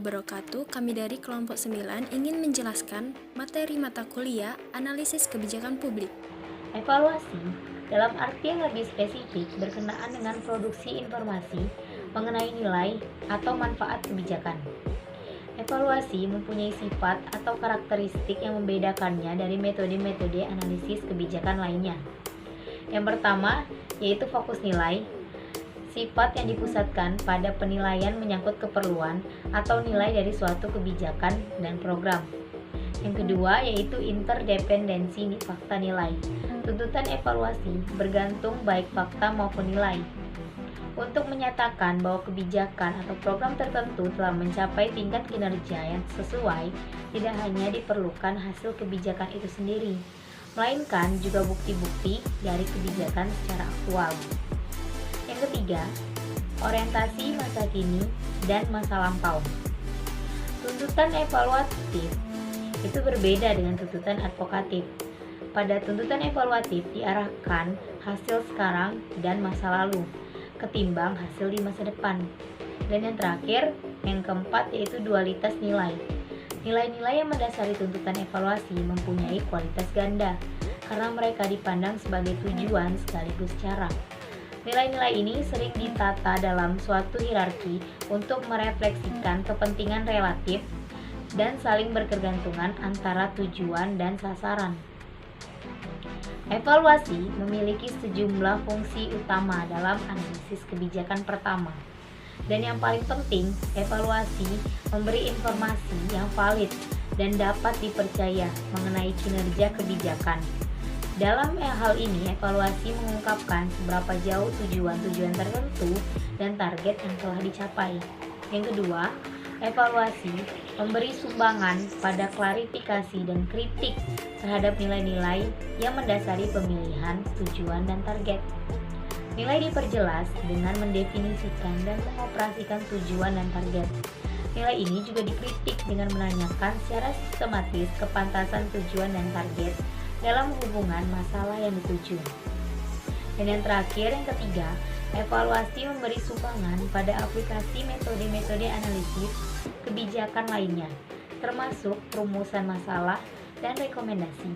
wabarakatuh. Kami dari kelompok 9 ingin menjelaskan materi mata kuliah Analisis Kebijakan Publik. Evaluasi, dalam arti yang lebih spesifik, berkenaan dengan produksi informasi mengenai nilai atau manfaat kebijakan. Evaluasi mempunyai sifat atau karakteristik yang membedakannya dari metode-metode analisis kebijakan lainnya. Yang pertama, yaitu fokus nilai. Sifat yang dipusatkan pada penilaian menyangkut keperluan atau nilai dari suatu kebijakan dan program. Yang kedua, yaitu interdependensi fakta nilai. Tuntutan evaluasi bergantung baik fakta maupun nilai. Untuk menyatakan bahwa kebijakan atau program tertentu telah mencapai tingkat kinerja yang sesuai, tidak hanya diperlukan hasil kebijakan itu sendiri, melainkan juga bukti-bukti dari kebijakan secara aktual. Yang ketiga, orientasi masa kini dan masa lampau. Tuntutan evaluatif itu berbeda dengan tuntutan advokatif. Pada tuntutan evaluatif diarahkan hasil sekarang dan masa lalu, ketimbang hasil di masa depan. Dan yang terakhir, yang keempat, yaitu dualitas nilai. Nilai-nilai yang mendasari tuntutan evaluasi mempunyai kualitas ganda, karena mereka dipandang sebagai tujuan sekaligus cara. Nilai-nilai ini sering ditata dalam suatu hierarki untuk merefleksikan kepentingan relatif dan saling berkegantungan antara tujuan dan sasaran. Evaluasi memiliki sejumlah fungsi utama dalam analisis kebijakan pertama. Dan yang paling penting, evaluasi memberi informasi yang valid dan dapat dipercaya mengenai kinerja kebijakan. Dalam hal ini, evaluasi mengungkapkan seberapa jauh tujuan-tujuan tertentu dan target yang telah dicapai. Yang kedua, evaluasi memberi sumbangan pada klarifikasi dan kritik terhadap nilai-nilai yang mendasari pemilihan tujuan dan target. Nilai diperjelas dengan mendefinisikan dan mengoperasikan tujuan dan target. Nilai ini juga dikritik dengan menanyakan secara sistematis kepantasan tujuan dan target dalam hubungan masalah yang dituju. Dan yang terakhir, yang ketiga, evaluasi memberi sumbangan pada aplikasi metode-metode analisis kebijakan lainnya, termasuk perumusan masalah dan rekomendasi.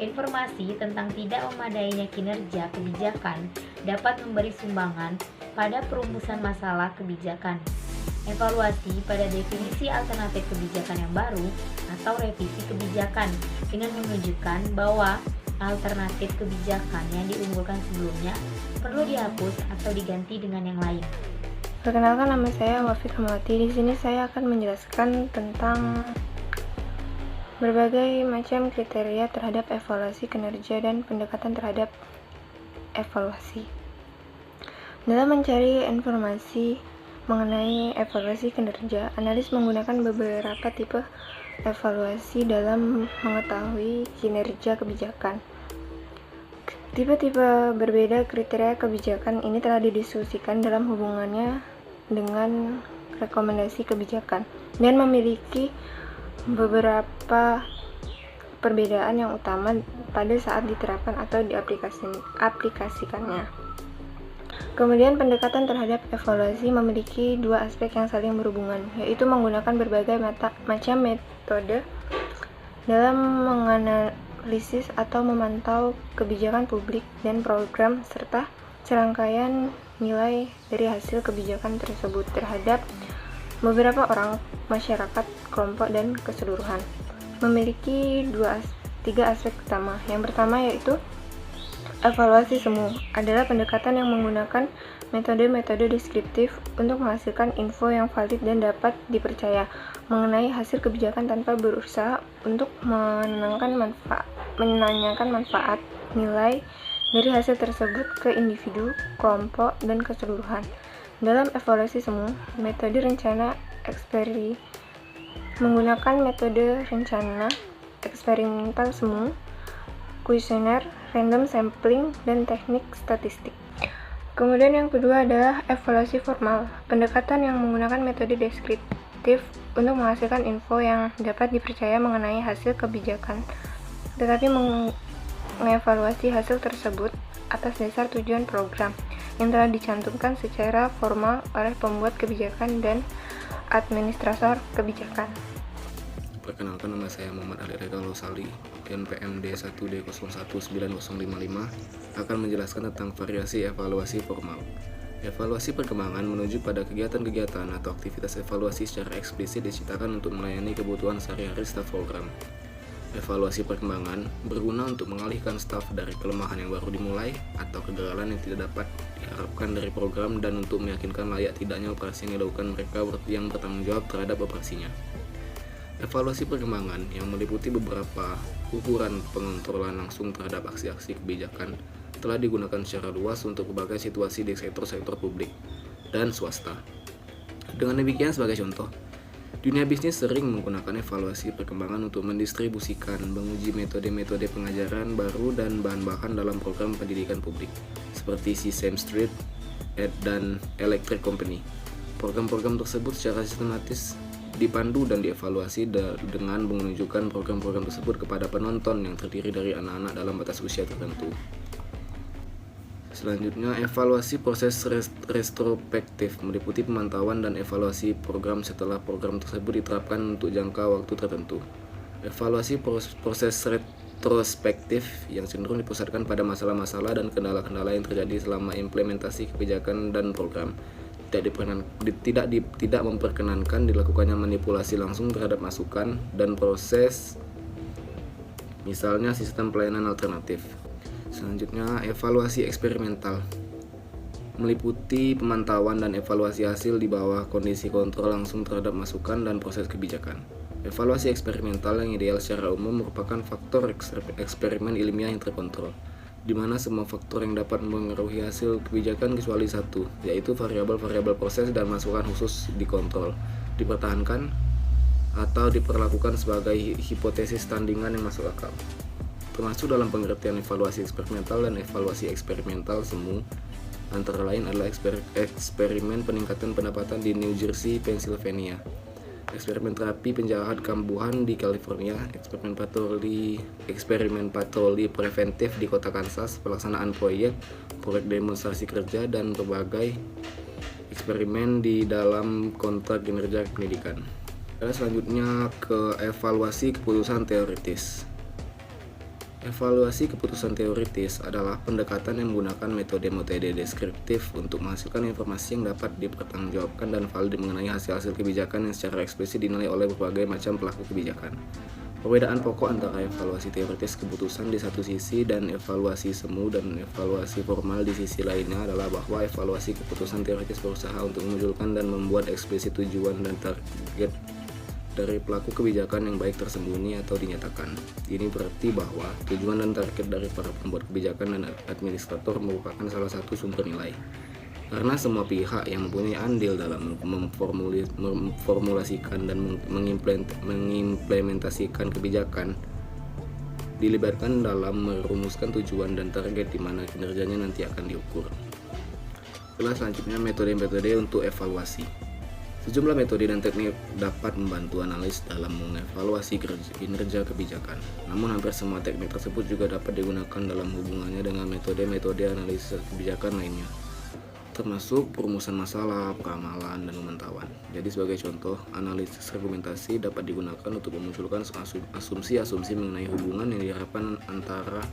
Informasi tentang tidak memadainya kinerja kebijakan dapat memberi sumbangan pada perumusan masalah kebijakan. Evaluasi pada definisi alternatif kebijakan yang baru atau revisi kebijakan dengan menunjukkan bahwa alternatif kebijakan yang diunggulkan sebelumnya perlu dihapus atau diganti dengan yang lain. Perkenalkan, nama saya Wafik Hamawati. Di sini saya akan menjelaskan tentang berbagai macam kriteria terhadap evaluasi kinerja dan pendekatan terhadap evaluasi. Dalam mencari informasi mengenai evaluasi kinerja, analis menggunakan beberapa tipe evaluasi dalam mengetahui kinerja kebijakan. Tipe-tipe berbeda kriteria kebijakan ini telah didiskusikan dalam hubungannya dengan rekomendasi kebijakan dan memiliki beberapa perbedaan yang utama pada saat diterapkan atau diaplikasikannya. Kemudian pendekatan terhadap evaluasi memiliki dua aspek yang saling berhubungan, yaitu menggunakan berbagai macam metode dalam menganalisis atau memantau kebijakan publik dan program serta serangkaian nilai dari hasil kebijakan tersebut terhadap beberapa orang, masyarakat, kelompok, dan keseluruhan. Memiliki tiga aspek utama. Yang pertama yaitu evaluasi semu adalah pendekatan yang menggunakan metode-metode deskriptif untuk menghasilkan info yang valid dan dapat dipercaya mengenai hasil kebijakan tanpa berusaha untuk menanyakan manfaat nilai dari hasil tersebut ke individu, kelompok, dan keseluruhan. Dalam evaluasi semu, metode rencana menggunakan metode rencana eksperimental semu, kuesioner, random sampling, dan teknik statistik. Kemudian yang kedua adalah evaluasi formal, pendekatan yang menggunakan metode deskriptif untuk menghasilkan info yang dapat dipercaya mengenai hasil kebijakan, tetapi mengevaluasi hasil tersebut atas dasar tujuan program yang telah dicantumkan secara formal oleh pembuat kebijakan dan administrator kebijakan. Perkenalkan, nama saya Muhammad Ali Rega Losali, NPM D1D019055, akan menjelaskan tentang variasi evaluasi formal. Evaluasi perkembangan menuju pada kegiatan-kegiatan atau aktivitas evaluasi secara eksplisit diciptakan untuk melayani kebutuhan sehari-hari staf program. Evaluasi perkembangan berguna untuk mengalihkan staf dari kelemahan yang baru dimulai atau kegagalan yang tidak dapat diharapkan dari program dan untuk meyakinkan layak tidaknya operasi yang dilakukan mereka yang bertanggung jawab terhadap operasinya. Evaluasi perkembangan yang meliputi beberapa ukuran pengontrolan langsung terhadap aksi-aksi kebijakan telah digunakan secara luas untuk berbagai situasi di sektor-sektor publik dan swasta. Dengan demikian, sebagai contoh, dunia bisnis sering menggunakan evaluasi perkembangan untuk mendistribusikan, menguji metode-metode pengajaran baru dan bahan-bahan dalam program pendidikan publik, seperti Sesame Street dan Electric Company. Program-program tersebut secara sistematis dipandu dan dievaluasi dengan menunjukkan program-program tersebut kepada penonton yang terdiri dari anak-anak dalam batas usia tertentu. Selanjutnya, evaluasi proses retrospektif meliputi pemantauan dan evaluasi program setelah program tersebut diterapkan untuk jangka waktu tertentu. Evaluasi proses retrospektif yang cenderung dipusatkan pada masalah-masalah dan kendala-kendala yang terjadi selama implementasi kebijakan dan program. Tidak memperkenankan dilakukannya manipulasi langsung terhadap masukan dan proses, misalnya sistem pelayanan alternatif. Selanjutnya, evaluasi eksperimental meliputi pemantauan dan evaluasi hasil di bawah kondisi kontrol langsung terhadap masukan dan proses kebijakan. Evaluasi eksperimental yang ideal secara umum merupakan faktor eksperimen ilmiah yang terkontrol, di mana semua faktor yang dapat mempengaruhi hasil kebijakan kecuali satu, yaitu variabel-variabel proses dan masukan khusus dikontrol, dipertahankan, atau diperlakukan sebagai hipotesis tandingan yang masuk akal. Termasuk dalam pengertian evaluasi eksperimental dan evaluasi eksperimental semu, antara lain adalah eksperimen peningkatan pendapatan di New Jersey, Pennsylvania, eksperimen terapi penjahat kambuhan di California, eksperimen patroli preventif di kota Kansas, pelaksanaan proyek demonstrasi kerja, dan berbagai eksperimen di dalam kontrak kinerja pendidikan. Selanjutnya ke evaluasi keputusan teoritis. Evaluasi keputusan teoritis adalah pendekatan yang menggunakan metode-metode deskriptif untuk menghasilkan informasi yang dapat dipertanggungjawabkan dan valid mengenai hasil-hasil kebijakan yang secara eksplisit dinilai oleh berbagai macam pelaku kebijakan. Perbedaan pokok antara evaluasi teoritis keputusan di satu sisi dan evaluasi semu dan evaluasi formal di sisi lainnya adalah bahwa evaluasi keputusan teoritis berusaha untuk memunculkan dan membuat eksplisit tujuan dan target dari pelaku kebijakan yang baik tersembunyi atau dinyatakan. Ini berarti bahwa tujuan dan target dari para pembuat kebijakan dan administrator merupakan salah satu sumber nilai. Karena semua pihak yang mempunyai andil dalam memformulasikan dan mengimplementasikan kebijakan dilibatkan dalam merumuskan tujuan dan target di mana kinerjanya nanti akan diukur. Selanjutnya, metode-metode untuk evaluasi. Sejumlah metode dan teknik dapat membantu analis dalam mengevaluasi kinerja kebijakan. Namun hampir semua teknik tersebut juga dapat digunakan dalam hubungannya dengan metode-metode analisis kebijakan lainnya, termasuk perumusan masalah, peramalan, dan pemantauan. Jadi sebagai contoh, analisis argumentasi dapat digunakan untuk memunculkan asumsi-asumsi mengenai hubungan yang diharapkan antara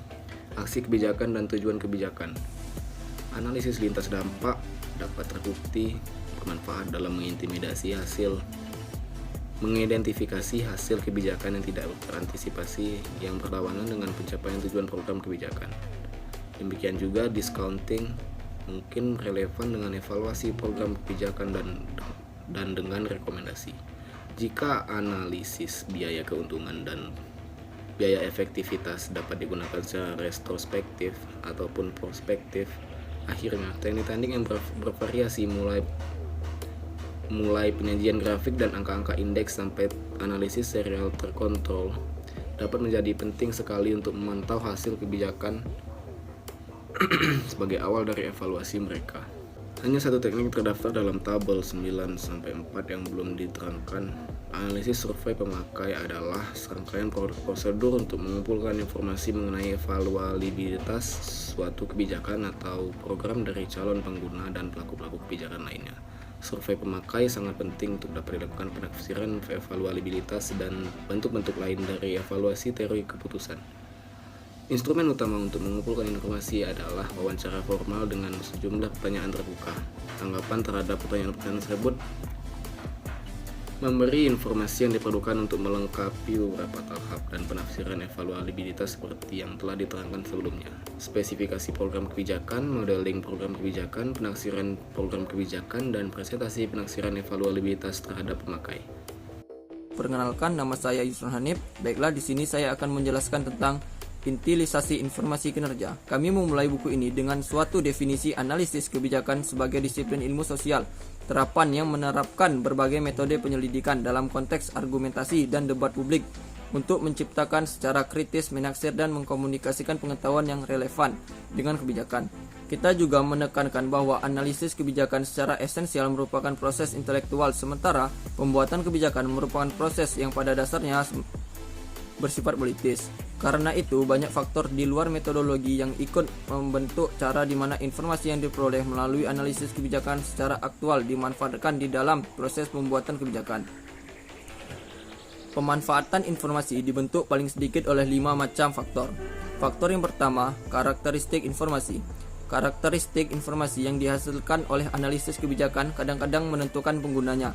aksi kebijakan dan tujuan kebijakan. Analisis lintas dampak dapat terbukti bermanfaat dalam mengidentifikasi hasil kebijakan yang tidak terantisipasi yang berlawanan dengan pencapaian tujuan program kebijakan. Demikian juga discounting mungkin relevan dengan evaluasi program kebijakan dan dengan rekomendasi. Jika analisis biaya keuntungan dan biaya efektivitas dapat digunakan secara retrospektif ataupun prospektif, akhirnya teknik-teknik yang bervariasi mulai penyajian grafik dan angka-angka indeks sampai analisis serial terkontrol dapat menjadi penting sekali untuk memantau hasil kebijakan sebagai awal dari evaluasi mereka. Hanya satu teknik terdaftar dalam tabel 9-4 yang belum diterangkan. Analisis survei pemakai adalah serangkaian prosedur untuk mengumpulkan informasi mengenai evaluabilitas suatu kebijakan atau program dari calon pengguna dan pelaku-pelaku kebijakan lainnya. Survei pemakai sangat penting untuk dapat dilakukan penafsiran evaluabilitas dan bentuk-bentuk lain dari evaluasi teori keputusan. Instrumen utama untuk mengumpulkan informasi adalah wawancara formal dengan sejumlah pertanyaan terbuka. Tanggapan terhadap pertanyaan-pertanyaan tersebut memberi informasi yang diperlukan untuk melengkapi beberapa tahap dan penafsiran evaluabilitas seperti yang telah diterangkan sebelumnya. Spesifikasi program kebijakan, modeling program kebijakan, penafsiran program kebijakan, dan presentasi penafsiran evaluabilitas terhadap pemakai. Perkenalkan, nama saya Yusron Hanif. Baiklah, di sini saya akan menjelaskan tentang utilisasi informasi kinerja. Kami memulai buku ini dengan suatu definisi analisis kebijakan sebagai disiplin ilmu sosial, terapan yang menerapkan berbagai metode penyelidikan dalam konteks argumentasi dan debat publik untuk menciptakan secara kritis, menaksir, dan mengkomunikasikan pengetahuan yang relevan dengan kebijakan. Kita juga menekankan bahwa analisis kebijakan secara esensial merupakan proses intelektual, sementara pembuatan kebijakan merupakan proses yang pada dasarnya bersifat politis. Karena itu, banyak faktor di luar metodologi yang ikut membentuk cara di mana informasi yang diperoleh melalui analisis kebijakan secara aktual dimanfaatkan di dalam proses pembuatan kebijakan. Pemanfaatan informasi dibentuk paling sedikit oleh 5 macam faktor. Faktor yang pertama, karakteristik informasi. Karakteristik informasi yang dihasilkan oleh analisis kebijakan kadang-kadang menentukan penggunanya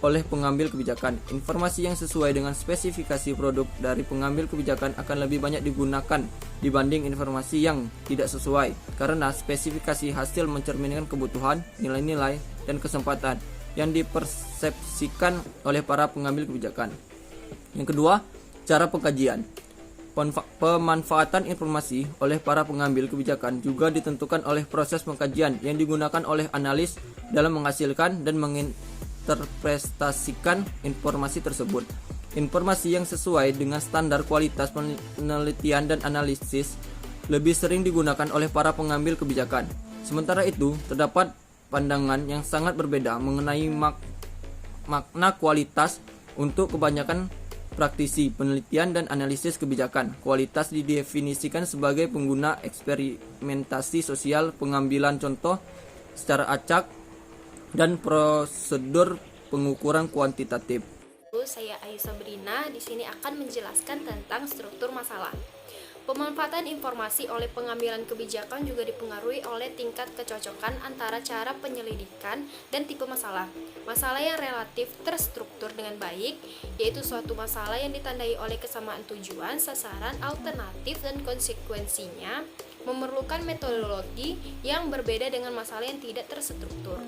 oleh pengambil kebijakan. Informasi yang sesuai dengan spesifikasi produk dari pengambil kebijakan akan lebih banyak digunakan dibanding informasi yang tidak sesuai, karena spesifikasi hasil mencerminkan kebutuhan, nilai-nilai, dan kesempatan yang dipersepsikan oleh para pengambil kebijakan. Yang kedua, cara pengkajian. Pemanfaatan informasi oleh para pengambil kebijakan juga ditentukan oleh proses pengkajian yang digunakan oleh analis dalam menghasilkan dan interpretasikan informasi tersebut. Informasi yang sesuai dengan standar kualitas penelitian dan analisis lebih sering digunakan oleh para pengambil kebijakan. Sementara itu, terdapat pandangan yang sangat berbeda mengenai makna kualitas untuk kebanyakan praktisi penelitian dan analisis kebijakan. Kualitas didefinisikan sebagai pengguna eksperimentasi sosial, pengambilan contoh secara acak, dan prosedur pengukuran kuantitatif. Saya Ayu Sabrina di sini akan menjelaskan tentang struktur masalah. Pemanfaatan informasi oleh pengambilan kebijakan juga dipengaruhi oleh tingkat kecocokan antara cara penyelidikan dan tipe masalah. Masalah yang relatif terstruktur dengan baik, yaitu suatu masalah yang ditandai oleh kesamaan tujuan, sasaran, alternatif, dan konsekuensinya, memerlukan metodologi yang berbeda dengan masalah yang tidak terstruktur.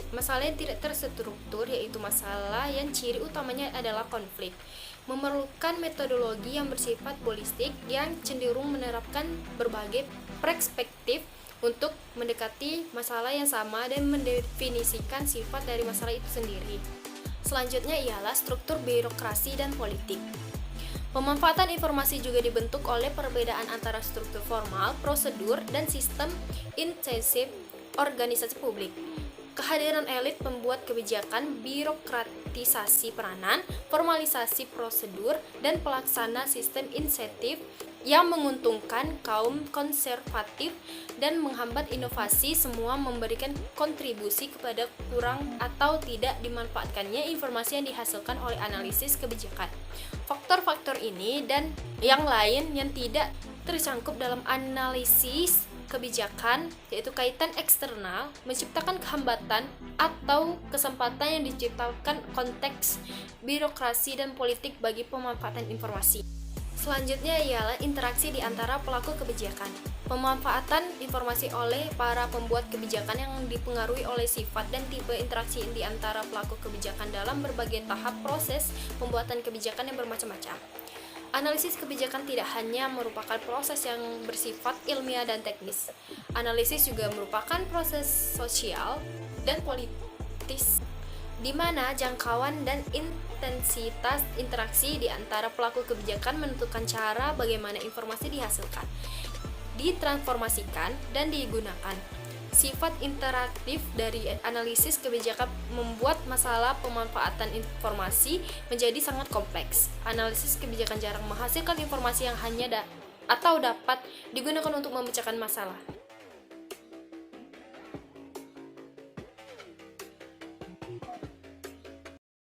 Masalah yang tidak terstruktur yaitu masalah yang ciri utamanya adalah konflik, memerlukan metodologi yang bersifat holistik yang cenderung menerapkan berbagai perspektif untuk mendekati masalah yang sama dan mendefinisikan sifat dari masalah itu sendiri. Selanjutnya ialah struktur birokrasi dan politik. Pemanfaatan informasi juga dibentuk oleh perbedaan antara struktur formal, prosedur, dan sistem insentif organisasi publik. Kehadiran elit pembuat kebijakan, birokratisasi peranan, formalisasi prosedur, dan pelaksana sistem insentif yang menguntungkan kaum konservatif dan menghambat inovasi, semua memberikan kontribusi kepada kurang atau tidak dimanfaatkannya informasi yang dihasilkan oleh analisis kebijakan. Faktor-faktor ini dan yang lain yang tidak tersangkup dalam analisis kebijakan, yaitu kaitan eksternal, menciptakan kehambatan atau kesempatan yang diciptakan konteks birokrasi dan politik bagi pemanfaatan informasi. Selanjutnya ialah interaksi di antara pelaku kebijakan. Pemanfaatan informasi oleh para pembuat kebijakan yang dipengaruhi oleh sifat dan tipe interaksi di antara pelaku kebijakan dalam berbagai tahap proses pembuatan kebijakan yang bermacam-macam. Analisis kebijakan tidak hanya merupakan proses yang bersifat ilmiah dan teknis. Analisis juga merupakan proses sosial dan politis, di mana jangkauan dan intensitas interaksi di antara pelaku kebijakan menentukan cara bagaimana informasi dihasilkan, ditransformasikan, dan digunakan. Sifat interaktif dari analisis kebijakan membuat masalah pemanfaatan informasi menjadi sangat kompleks. Analisis kebijakan jarang menghasilkan informasi yang hanya atau dapat digunakan untuk memecahkan masalah.